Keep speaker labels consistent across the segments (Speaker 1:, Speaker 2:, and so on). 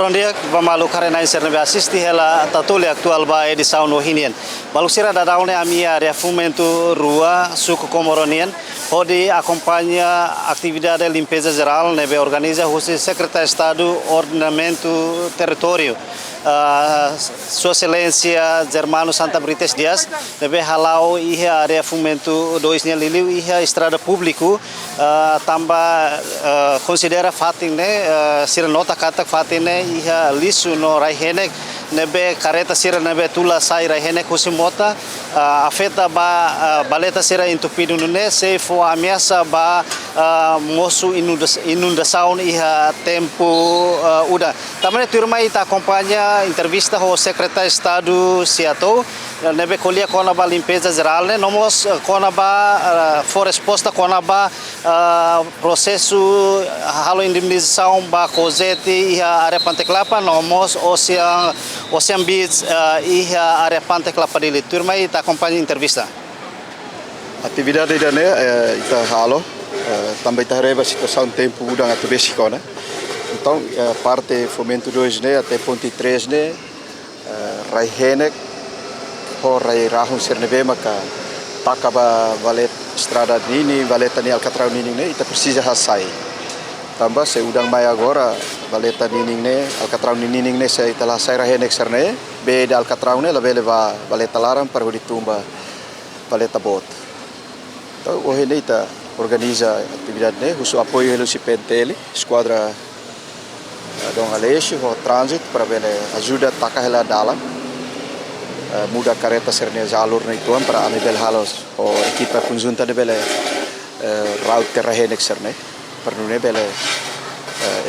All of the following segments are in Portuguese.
Speaker 1: Komoron dia malu karena ser nebe assisti ela tatuli aktual ba edição no Hinian. Malu sira da daune amia area fomento rua suku Komoronian onde acompanha atividade de limpeza geral nebe organiza o secretário de Estado ordenamento território. Sua Excelência Germano Santa Brites Dias nebe halau ia area fomento 2 nya liliu ia estrada público tambah considera fatin ne sira nota kata fatin ne ia lisu no raihenek nebe kareta sira nebe tula sai raihenek husimota afeta ba baleta sira entupido ne se fo ameaça ba moço inundação ia tempo uda também turma ita acompanha entrevista ao secretário de Estado Seattle nebe colia kona ba limpeza geral ne nomos kona ba for resposta kona ba processo halo indemnização ba cozete ia área Panteclapa nomos Ocean Beach ia área Panteclapa dele turma ita acompanha entrevista
Speaker 2: atividade da né ita halo também ita reba situação tempo udang atu basic né então parte fomento 2 né até ponte 3 né raihenek por rai rahun sernebe maka takaba valet estrada nini valeta ni Alcatrão nini né ita precisa hasai tambah se udang mai agora valeta nini né Alcatrão nini né se ita hasai raihenek serne be de Alcatrão né leva valeta laram para o tumba valeta bot então hoje né ita organiza atividade né o apoio do CPNTL esquadra Dong Aleixo o trânsito para ver ajuda takahela dalam muda kareta sernya jalur na ituan para amibel halos o equipa conjunta de bele route terrahenek serne pernune bele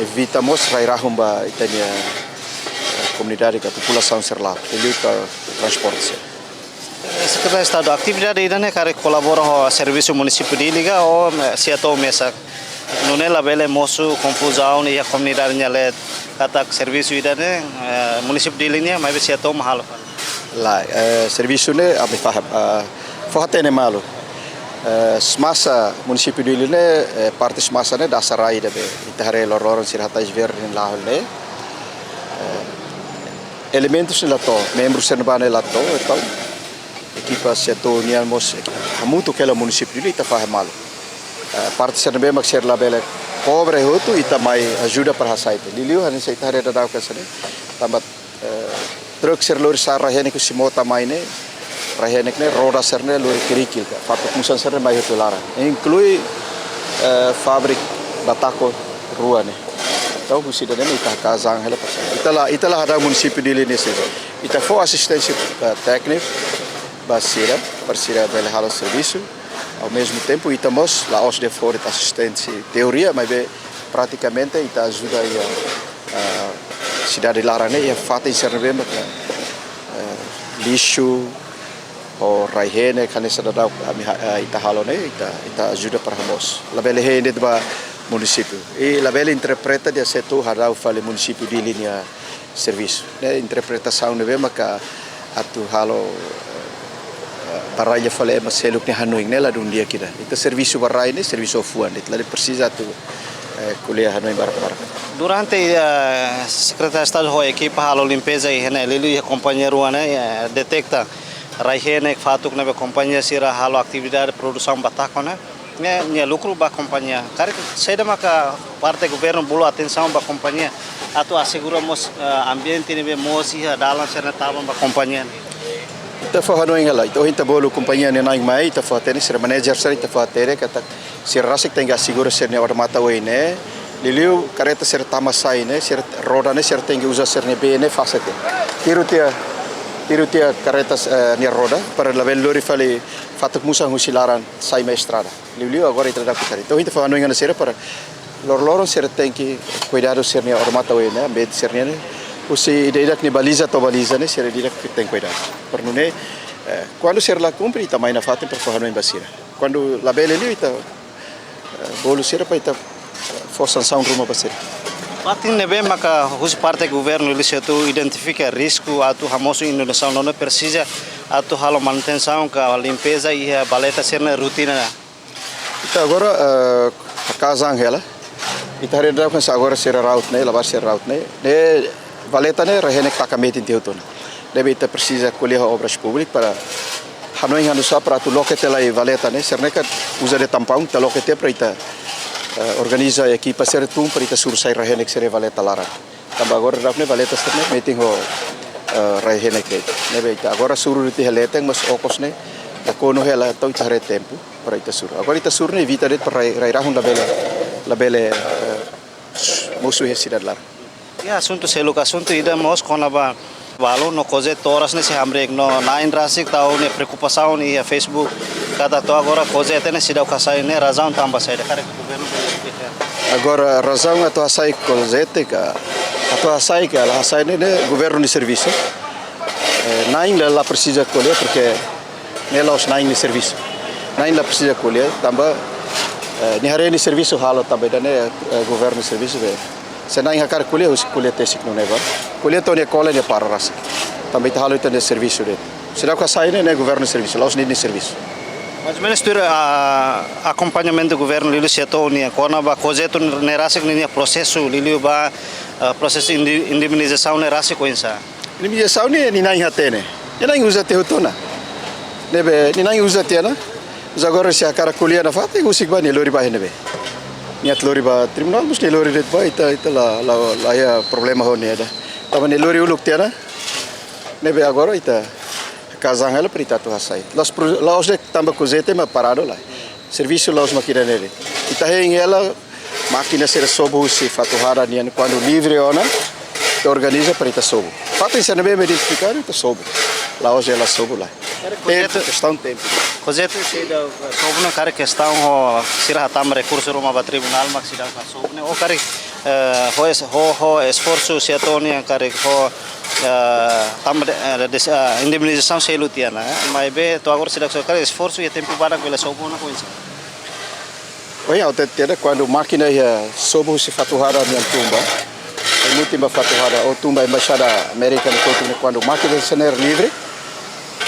Speaker 2: evitamos rairahum ba itania comunidade ka população serla elita transporte
Speaker 1: Secretário de Estado atividade idane kare colabora ho serviço município de liga o Seattle mesa nunela bele moço confusão e a comunidade nyalet kata serviço idane município de linha mas Seattle mahal
Speaker 2: lá serviço ne abi faham forte ne malu semasa município de linha parte semasa ne dasarai debe itare lororon sirhatais verde lahol ne elementos lato membros serbane lato então equipa setor niamos muito que o município de ita faham malu parte serbe mak ser labele cobre hotu ita mai ajuda para hasaite liliu hanin sai tare da ka sene tambat truk ser lori sar rahenek simota mai ne rahenek ne roda serne lori kirikil ka fatuk musan serne mai hotu lara inclui fabrik batako rua ne tau busida ne ita kazang hela pasal itala ada município de Linese ita fo assistência técnica basira parsira bele halo serviço ao mesmo tempo estamos lá os de fora de assistência teoria mas praticamente ita ajuda a cidade larane e fata em serve lixo o raihene kanesa da ita halone ita ajuda para nós la bele hende ba município e la bele interpreta de setor harau fale município de linha serviço né interpretação neve maka atu halo Paraya fale maseluk ni Hanoi nela dunia kita. Itu serviço barai ni serviço fuan. Itu lagi precisa tu kuliah Hanoi barak-barak.
Speaker 1: Durante secretário de Estado ho equipa halo limpeza e hene lilu acompanha ruana detecta raihene fatuk na acompanha sira halo atividade produção batakona ne lucro ba companhia. Kare seda maka parte governo bolo atenção ba companhia atau asseguramos ambiente ne mosi dalam serna taban ba companhia.
Speaker 2: Ita fa Hanoi ngala ito hinta bolo companhia ne naing mai ita fa tene sir manager sir ita fa tere kata sir rasik tenga seguro sir ne orda mata ne liliu kareta sir tamasai ne sir roda ne sir tenga usa sir ne bene fasete tirutia kareta ne roda para la lori fale fatuk musa husilaran sai maestrada liliu agora ita da pitari ito hinta fa Hanoi ngala sir para lor sir tenki cuidado sir ne orda mata ne med sir ne usi ideia ni baliza to baliza ne ser direct que tem cuidado por não é quando ser lá cumpre ita mai na fatem per forno em basira quando la bele ali ita bolo ser para ita força sanção rumo basira
Speaker 1: Patin nebe maka hus parte governo ele tu identifica risco atu hamoso inundação não precisa atu halo manutenção ka limpeza e a baleta ser na rotina
Speaker 2: ita agora a casa angela ita hare dau kan agora sera raut né, lavar sera raut né. De valeta né rehenek takamete in teutona. Deve ita precisa colher obras públicas para hanoi hanu só para tu lokete lá e valeta né, serneca usa de tampão, ta lokete para ita organiza equipa ser tum para ita sursai rehenek sera valeta lara. Tamba agora dau né valeta sernek meeting ho rehenek de. Nebe ita agora suru iti heleteng mas okos né. Da kono hela tau ita hare tempo para ita sur. Agora ita sur né evita det para rairahun la bele musuh cidade lá.
Speaker 1: Ya assunto seluk assunto ida mos konaba valo no coze toras ne se hamrek no nain rasik tau ne preocupação ni a Facebook kada to agora coze tene sidau kasai ne razão tamba sai de cara governo
Speaker 2: Agora razão a tua sai cosete ka a tua sai que ela sai ne governo de serviço. Nain la precisa colher porque nela os nain de serviço. Nain la precisa colher tamba ni hare ni serviço halo também né governo de serviço be. Se nain hakar colher os colher tesik no neva. Colher to ne cola ne para ras. Também tá halo de serviço de. Será que sai né governo de serviço, lá os ni de serviço.
Speaker 1: Mas ministro acompanhamento do governo lili seto ni kona ba coze to ne rasik ni processo lili ba processo indemnização ne rasik ko insa.
Speaker 2: Indemnização ni nain hatene. Ni nain usa teutona. Nebe ni nain usa tena. Mas agora se a cara colher na fata, eu sigo bem, lori bah nebe. Niat lori bah tribunal, mas lori det bah ita la ya problema ho neda. Tama ne lori uluk tiana. Nebe agora ita casang ela perita tu hasai. Laos de tamba cozete ma parado lá. Serviço laos makina nele. Ita heng ela máquina ser sobo se fatuhara nian quando livre ona te organiza para ita sobo. Fato isso não bem identificar ita sobo. Laos ela sobo lá. Questão tempo.
Speaker 1: Cozeto sida sobna kare questão ho sira tam recurso roma ba tribunal mak sida ka sobne o kare ho esforço setoni kare ho tam indemnização selutiana mai be to agora sida kare esforço e tempo para que ela sobna com isso.
Speaker 2: Olha, até tiada quando máquina ia sobo se fatuhara nian tumba. A última fatuhara o tumba embaixada americana quando máquina se ser livre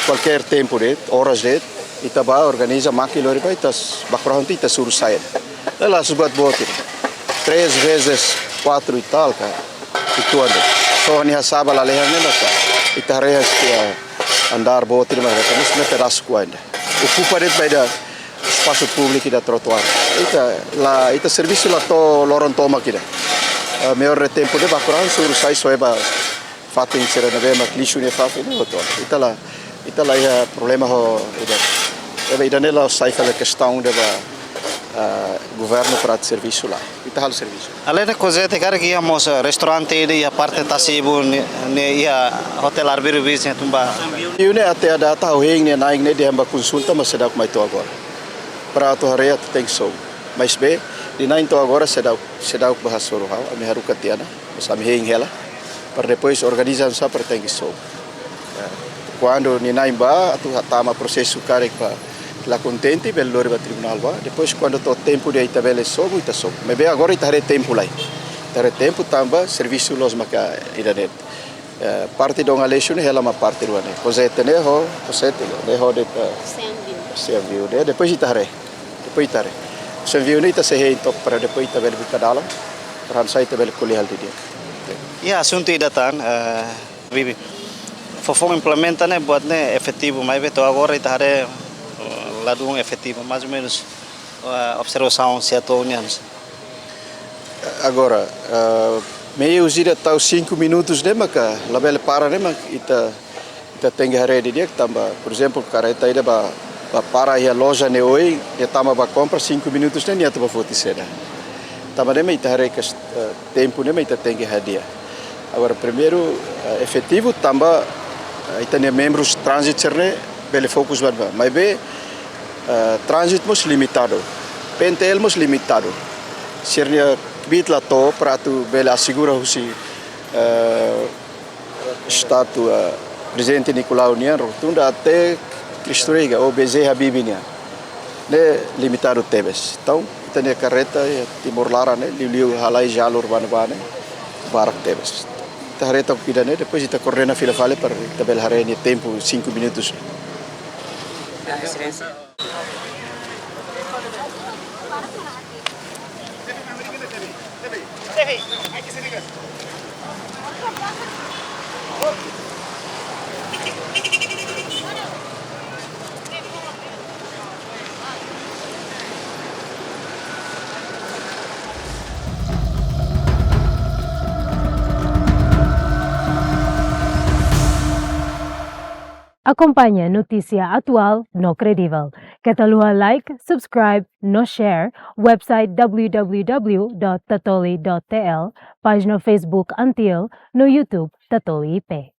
Speaker 2: qualquer tempo de horas de Itaba organiza máquina lori pai tas background ita suruh saya. Ela subat botir 3 vezes 4 e tal cara. Itu ada. So ni hasaba la lehan nela ka. Ita rehas que andar botir mas kamis na pedaço ainda. Ocupa det by da espaço público da trotuar. Ita serviço la to loron toma kida. Maior tempo de background suruh saya soeba fatin sera na bema klishu ne fatin no to. Ita la ya problema ho ida. Deve ir nela sai fala questão de governo para o serviço lá. Ita hal serviço.
Speaker 1: Além de coisa te cara que íamos restaurante e a parte tasibu ne ia hotel arbir bis ne tumba.
Speaker 2: E ne até a data o heng ne naing ne de hamba consulta mas sedap mai to agora. Para tu harea tu tem so. Mas be di naing to agora sedap bahas soro hau ami haru katiana mas ami heng hela. Para depois organizar só para tem so. Quando ni naing ba tu hatama processo karek pa la contente bel lori ba tribunal ba depois quando to tempo de ita bele sobo ita sobo me be agora ita hare tempo lai tare tempo tamba serviço los maka idanet parte dong aleixo ne hela ma parte ruane cosete ne ho de serviu de depois ita hare serviu ne ita se he top para depois ita bele kadala para sai ita bele kuliah di dia
Speaker 1: Ya assunto idatan bibi fofo implementa ne buat ne efetivo mai be to agora ita hare lado efetivo, mais ou menos observação setonianos.
Speaker 2: Agora, meio usida tau 5 minutos de maka, label para ne mak ita tem que rede dia tamba, por exemplo, cara ita ida ba para a loja ne oi, e tamba ba compra 5 minutos ne ita ba foti seda. Tamba ne ita hare tempo ne ita tem que dia. Agora, primeiro efetivo tamba ita ne membros transit cerne bele fokus ba, mas be trânsito mos limitado, PNTL mos limitado. Sernya bitla to para tu bela assegura husi estado presidente Nicolau Nian rotunda até Cristoriga ou BZ Habibinia. Ne limitado tebes. Então, tenia carreta Timor Lara ne liu halai jalur ban barak tebes. Carreta pidane depois ita coordena fila fale para tabel harene tempo 5 minutos.
Speaker 3: Acompaña notícia atual no credível. Catalua like, subscribe, no share, website www.tatoli.tl, página Facebook Antil, no YouTube Tatoli IP.